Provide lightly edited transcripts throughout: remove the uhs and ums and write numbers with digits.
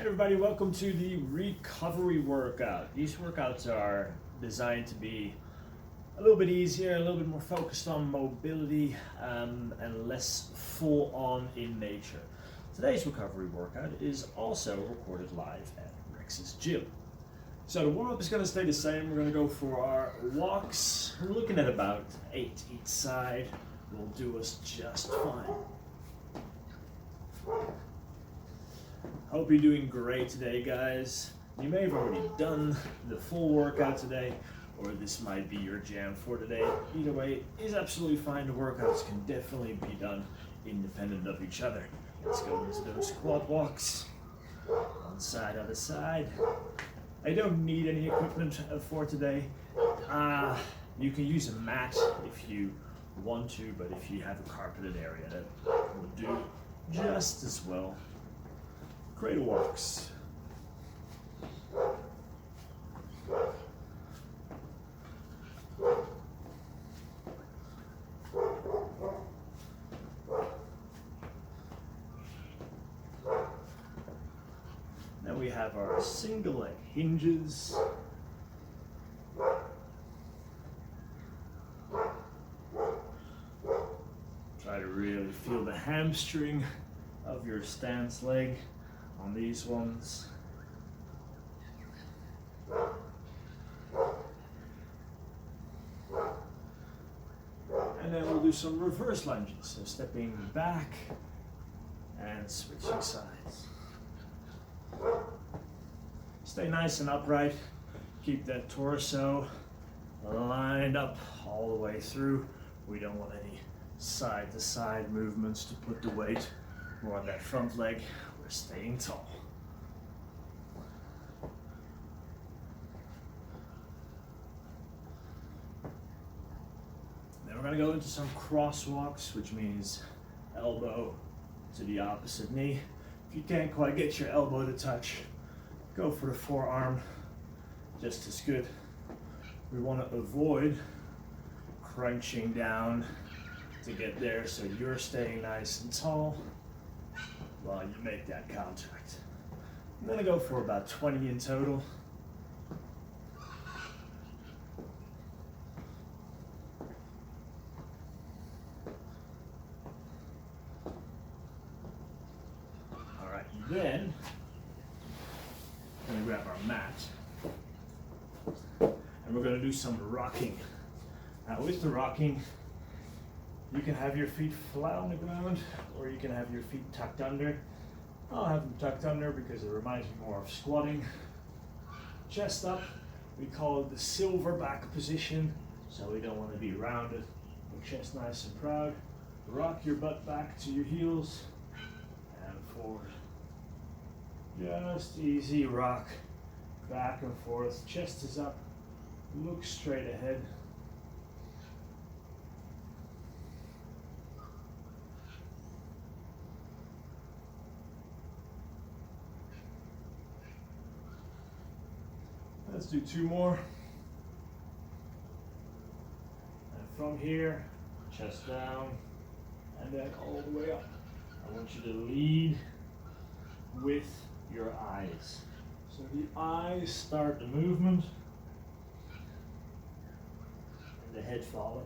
Everybody, welcome to the recovery workout. These workouts are designed to be a little bit easier, a little bit more focused on mobility, and less full on in nature. Today's recovery workout is also recorded live at Rex's gym. So the warm-up is going to stay the same. We're going to go for our walks. We're looking at about 8 each side. Will do us just fine. Hope you're doing great today, guys. You may have already done the full workout today, or this might be your jam for today. Either way, is absolutely fine. The workouts can definitely be done independent of each other. Let's go into those squat walks. One side, other side. I don't need any equipment for today. You can use a mat if you want to, but if you have a carpeted area, that will do just as well. Cradle walks. Then we have our single leg hinges. Try to really feel the hamstring of your stance leg on these ones. And then we'll do some reverse lunges, so stepping back and switching sides. Stay nice and upright. Keep that torso lined up all the way through. We don't want any side to side movements to put the weight more on that front leg. We're staying tall. Then we're going to go into some crosswalks, which means elbow to the opposite knee. If you can't quite get your elbow to touch, go for the forearm, just as good. We want to avoid crunching down to get there, so you're staying nice and tall while you make that contact. I'm going to go for about 20 in total. All right, then we're going to grab our mat and we're going to do some rocking. Now with the rocking, you can have your feet flat on the ground, or you can have your feet tucked under. I'll have them tucked under because it reminds me more of squatting. Chest up, we call it the silverback position, so we don't want to be rounded. Chest nice and proud. Rock your butt back to your heels and forward. Just easy rock, back and forth. Chest is up, look straight ahead. Let's do 2 more. And from here, chest down, and then all the way up. I want you to lead with your eyes. So the eyes start the movement, and the head follows.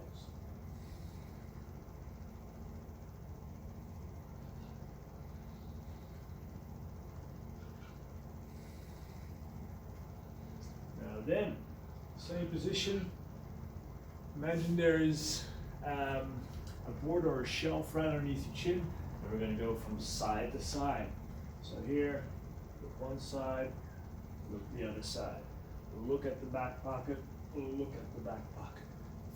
Then, same position. Imagine there is a board or a shelf right underneath your chin, and we're going to go from side to side. So here, look one side, look the other side. Look at the back pocket, look at the back pocket.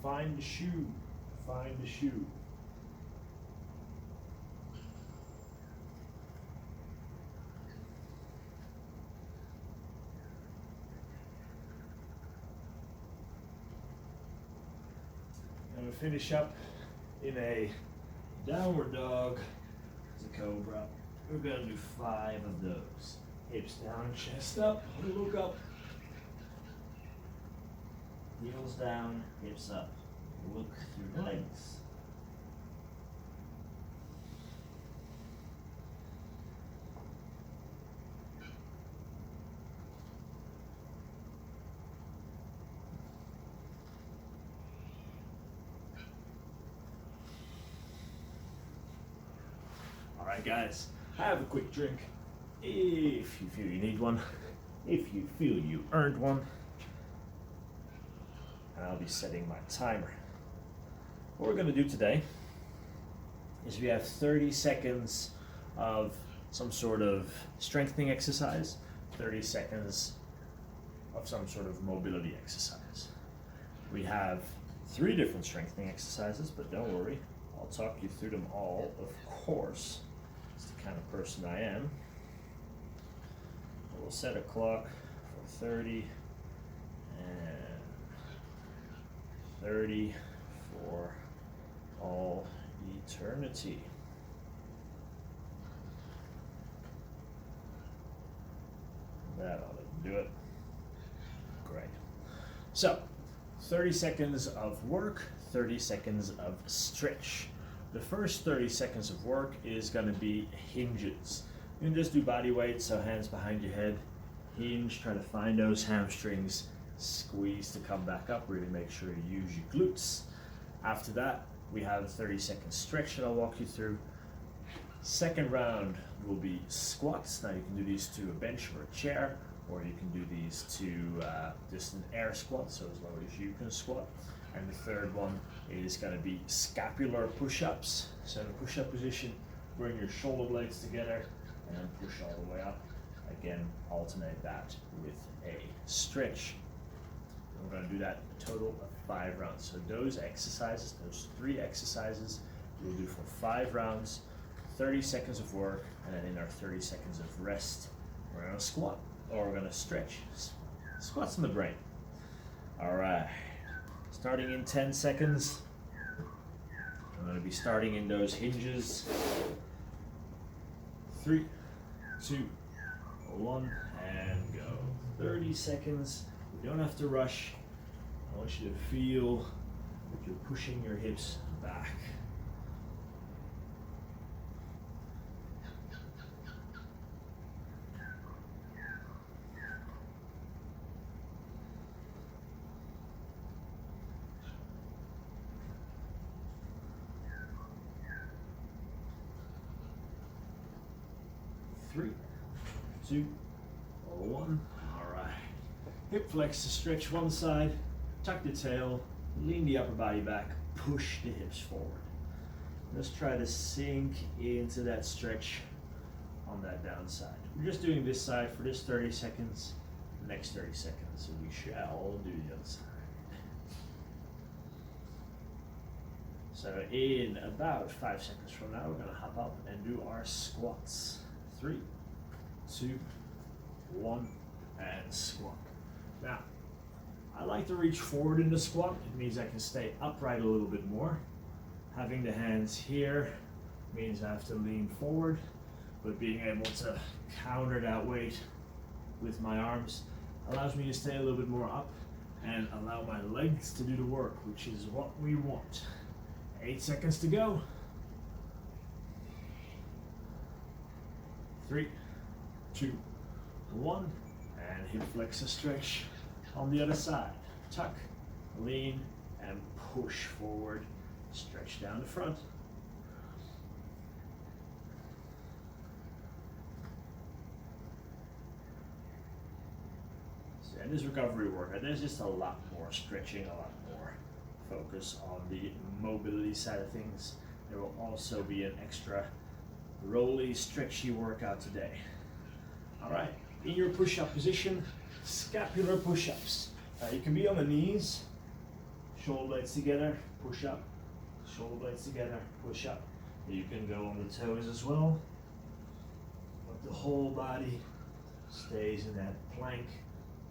Find the shoe, find the shoe. And we finish up in a downward dog as a cobra. We're going to do 5 of those. Hips down, chest up, look up. Heels down, hips up. Look through the legs. right, guys, have a quick drink if you feel you need one, if you feel you earned one, and I'll be setting my timer. What we're going to do today is we have 30 seconds of some sort of strengthening exercise, 30 seconds of some sort of mobility exercise. We have 3 different strengthening exercises, but don't worry, I'll talk you through them all, of course. It's the kind of person I am. We'll set a clock for 30 and 30 for all eternity. That ought to do it. Great. So, 30 seconds of work, 30 seconds of stretch. The first 30 seconds of work is going to be hinges. You can just do body weight, so hands behind your head, hinge, try to find those hamstrings, squeeze to come back up, really make sure you use your glutes. After that, we have a 30-second stretch that I'll walk you through. Second round will be squats. Now you can do these to a bench or a chair, or you can do these to just an air squat, so as low as you can squat. And the third one is going to be scapular push-ups. So in a push-up position, bring your shoulder blades together and push all the way up. Again, alternate that with a stretch. We're going to do that a total of 5 rounds. So those exercises, those 3 exercises, we'll do for 5 rounds, 30 seconds of work, and then in our 30 seconds of rest, we're going to squat, or we're going to stretch. Squats in the brain. All right, starting in 10 seconds. I'm going to be starting in those hinges. 3, 2, 1, and go. 30 seconds. You don't have to rush. I want you to feel that you're pushing your hips back. Three, 2, 1. All right. Hip flex to stretch one side, tuck the tail, lean the upper body back, push the hips forward. Let's try to sink into that stretch on that downside. We're just doing this side for this 30 seconds, next 30 seconds, so we shall do the other side. So in about 5 seconds from now, we're gonna hop up and do our squats. 3, 2, 1, and squat. Now, I like to reach forward in the squat. It means I can stay upright a little bit more. Having the hands here means I have to lean forward, but being able to counter that weight with my arms allows me to stay a little bit more up and allow my legs to do the work, which is what we want. 8 seconds to go. 3, 2, 1, and hip flex a stretch on the other side. Tuck, lean, and push forward. Stretch down the front. So in this recovery workout, there's just a lot more stretching, a lot more focus on the mobility side of things. There will also be an extra rolly, stretchy workout today. All right, in your push-up position, scapular push-ups. You can be on the knees, shoulder blades together, push up, shoulder blades together, push up. You can go on the toes as well, but the whole body stays in that plank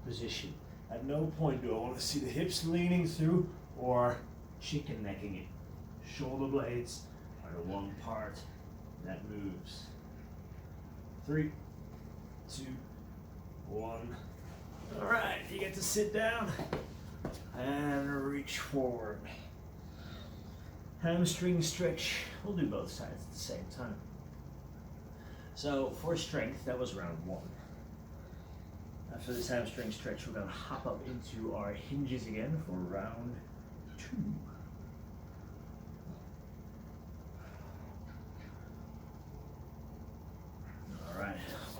position. At no point do I want to see the hips leaning through or chicken necking it. Shoulder blades are the one part that moves. 3, 2, 1. All right, you get to sit down and reach forward. Hamstring stretch. We'll do both sides at the same time. So for strength, that was round 1. After this hamstring stretch, we're going to hop up into our hinges again for round 2.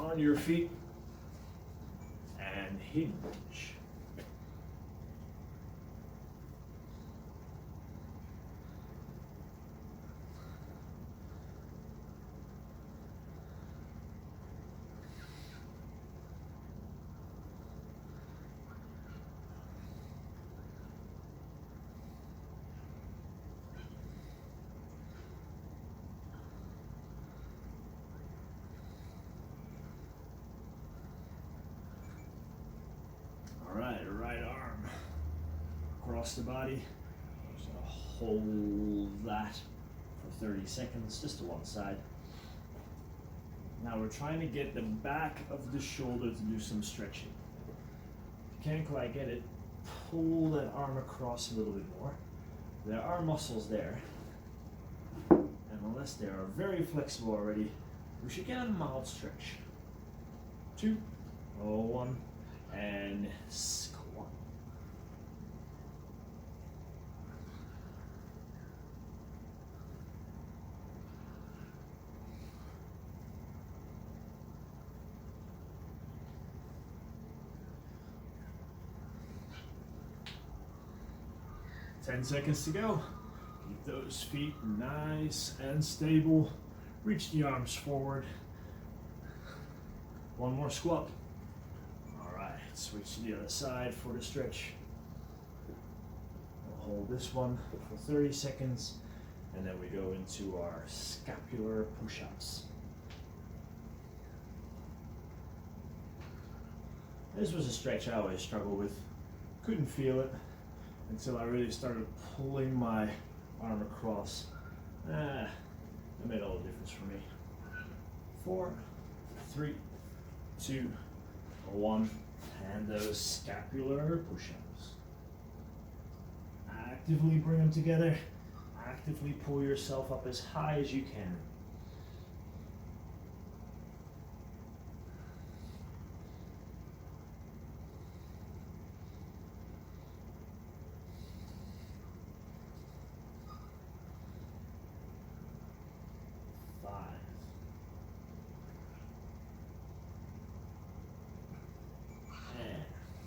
on your feet and hinge. Right arm across the body. Just gonna hold that for 30 seconds, just to one side. Now we're trying to get the back of the shoulder to do some stretching. If you can't quite get it, pull that arm across a little bit more. There are muscles there, and unless they are very flexible already, we should get a mild stretch. 2, 1, and squat. 10 seconds to go. Keep those feet nice and stable. Reach the arms forward. One more squat. All right, switch to the other side for the stretch. We'll hold this one for 30 seconds, and then we go into our scapular push-ups. This was a stretch I always struggled with. Couldn't feel it until I really started pulling my arm across. It made all the difference for me. 4, 3, 2, 1, and those scapular push-ups. Actively bring them together. Actively pull yourself up as high as you can.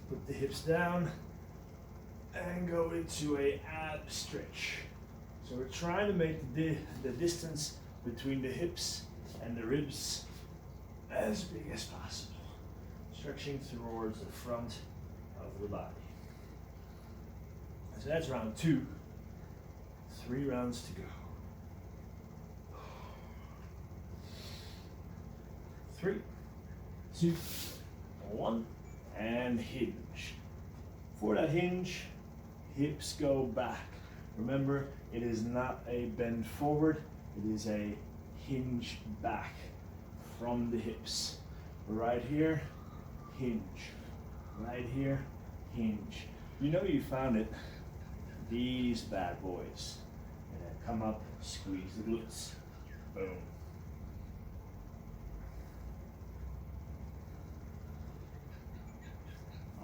Put the hips down and go into a ab stretch. So we're trying to make the distance between the hips and the ribs as big as possible. Stretching towards the front of the body. So that's round 2. 3 rounds to go. 3, 2, 1. And hinge. For that hinge, hips go back. Remember, it is not a bend forward, it is a hinge back from the hips. Right here, hinge. Right here, hinge. You know you found it. These bad boys. And then come up, squeeze the glutes. Boom.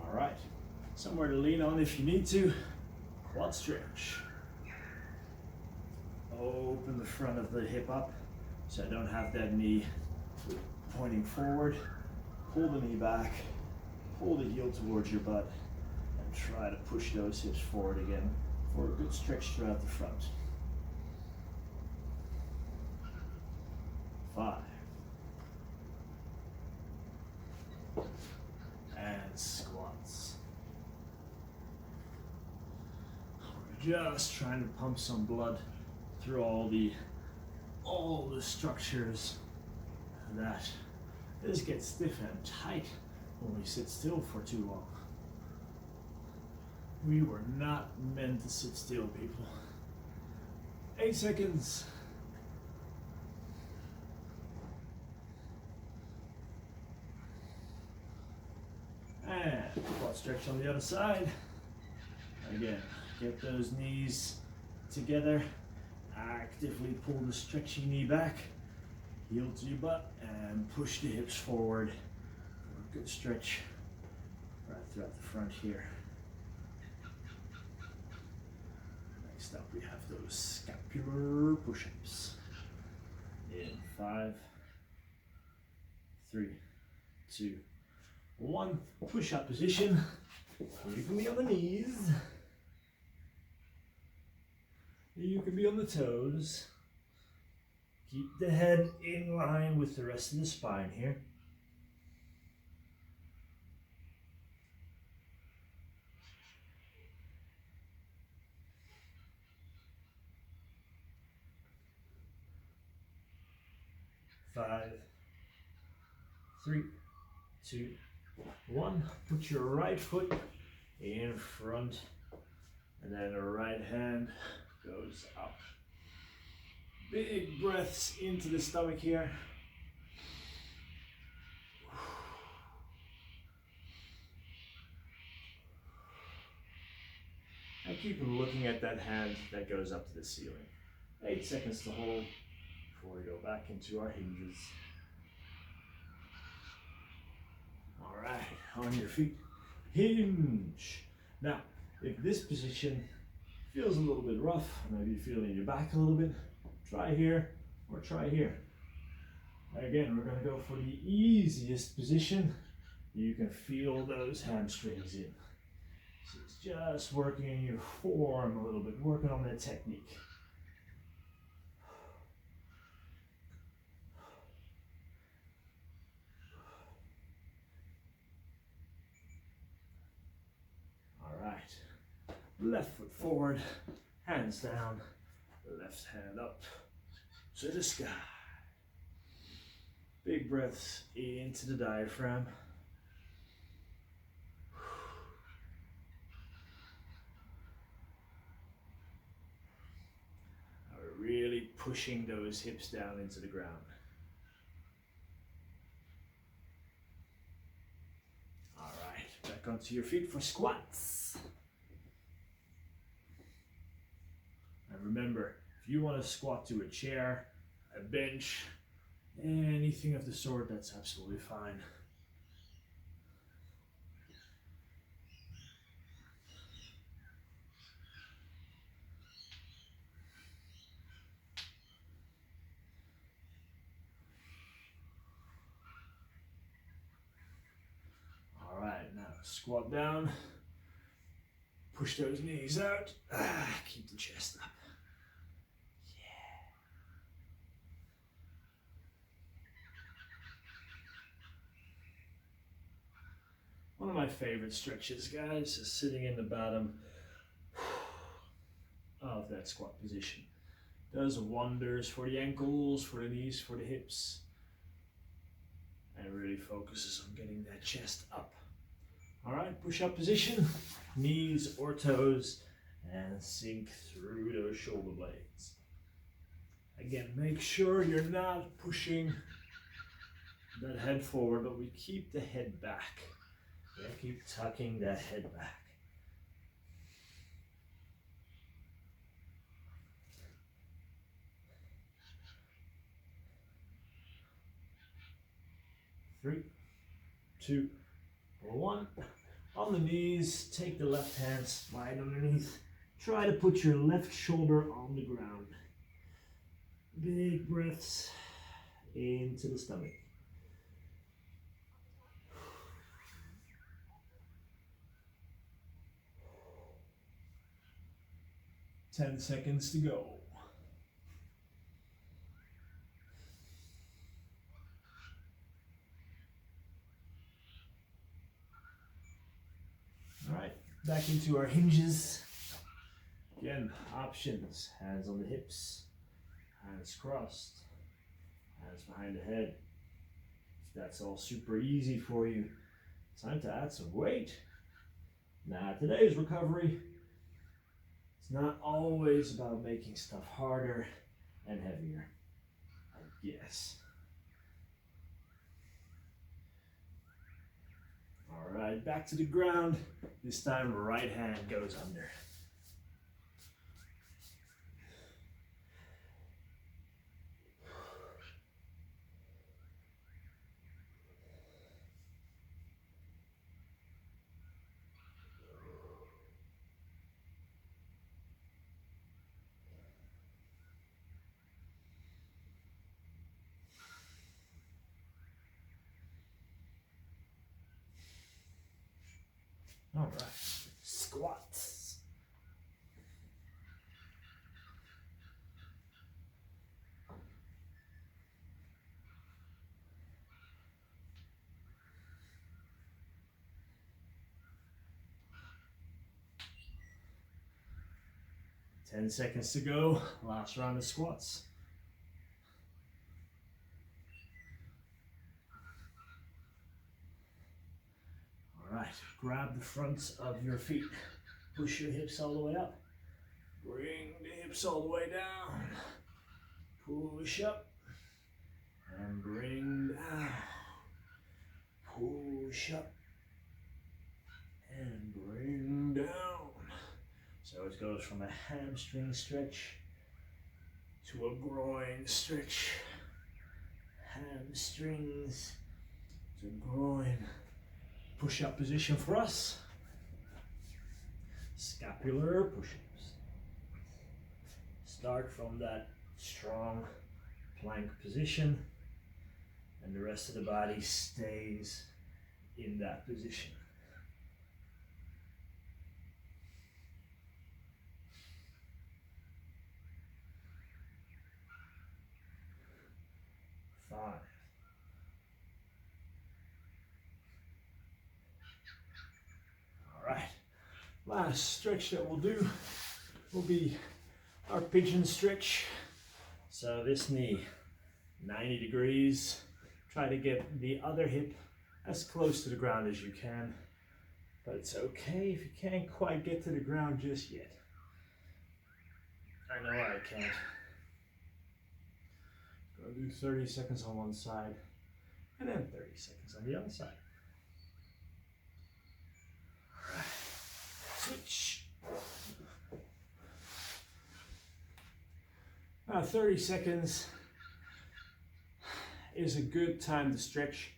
All right, somewhere to lean on if you need to. Quad stretch. Open the front of the hip up so I don't have that knee pointing forward. Pull the knee back, pull the heel towards your butt, and try to push those hips forward again for a good stretch throughout the front. 5. And squats. We're just trying to pump some blood through all the structures that just get stiff and tight when we sit still for too long. We were not meant to sit still, people. 8 seconds. And quad stretch on the other side. Again, get those knees together. Actively pull the stretchy knee back. Heel to your butt and push the hips forward for a good stretch right throughout the front here. Next up, we have those scapular push-ups. In 5, 3, 2, 1. Push-up position. You can be on the knees. You can be on the toes. Keep the head in line with the rest of the spine here. Five, 3, 2, 1. Put your right foot in front, and then the right hand goes up. Big breaths into the stomach here. And keep looking at that hand that goes up to the ceiling. 8 seconds to hold before we go back into our hinges. All right, on your feet, hinge. Now, if this position feels a little bit rough, maybe you feel in your back a little bit, try here or try here. Again, we're gonna go for the easiest position. You can feel those hamstrings in. So it's just working in your form a little bit, working on that technique. All right, left foot forward, hands down, left hand up to the sky. Big breaths into the diaphragm. We're really pushing those hips down into the ground. All right, back onto your feet for squats. And remember, if you want to squat to a chair, a bench, anything of the sort, that's absolutely fine. All right, now squat down, push those knees out, keep the chest up. One of my favorite stretches, guys, is sitting in the bottom of that squat position. Does wonders for the ankles, for the knees, for the hips, and really focuses on getting that chest up. All right, push-up position, knees or toes, and sink through those shoulder blades. Again, make sure you're not pushing that head forward, but we keep the head back. Yeah, keep tucking that head back. Three, 2, 1. On the knees, take the left hand, slide underneath. Try to put your left shoulder on the ground. Big breaths into the stomach. 10 seconds to go. All right, back into our hinges. Again, options, hands on the hips, hands crossed, hands behind the head. If that's all super easy for you, time to add some weight. Now, today's recovery, it's not always about making stuff harder and heavier, I guess. All right, back to the ground. This time, right hand goes under. All right, squats. Ten seconds to go. Last round of squats. All right, grab the fronts of your feet. Push your hips all the way up. Bring the hips all the way down. Push up. And bring down. Push up. And bring down. So it goes from a hamstring stretch to a groin stretch. Hamstrings to groin. Push-up position for us. Scapular push-ups. Start from that strong plank position, and the rest of the body stays in that position. 5. All right, last stretch that we'll do will be our pigeon stretch. So this knee, 90 degrees. Try to get the other hip as close to the ground as you can, but it's okay if you can't quite get to the ground just yet. I know I can't. Go do 30 seconds on one side, and then 30 seconds on the other side. All right, switch. 30 seconds is a good time to stretch.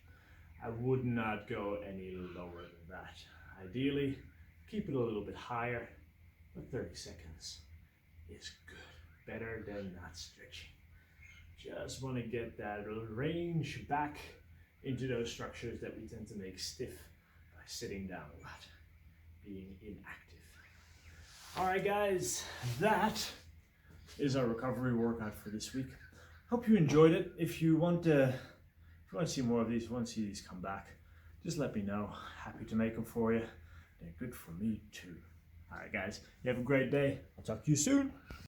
I would not go any lower than that. Ideally, keep it a little bit higher, but 30 seconds is good. Better than not stretching. Just want to get that range back into those structures that we tend to make stiff by sitting down a lot, being inactive. All right, guys, that is our recovery workout for this week. Hope you enjoyed it. If you want to see more of these, want to see these come back, just let me know. Happy to make them for you. They're good for me too. All right, guys, you have a great day. I'll talk to you soon.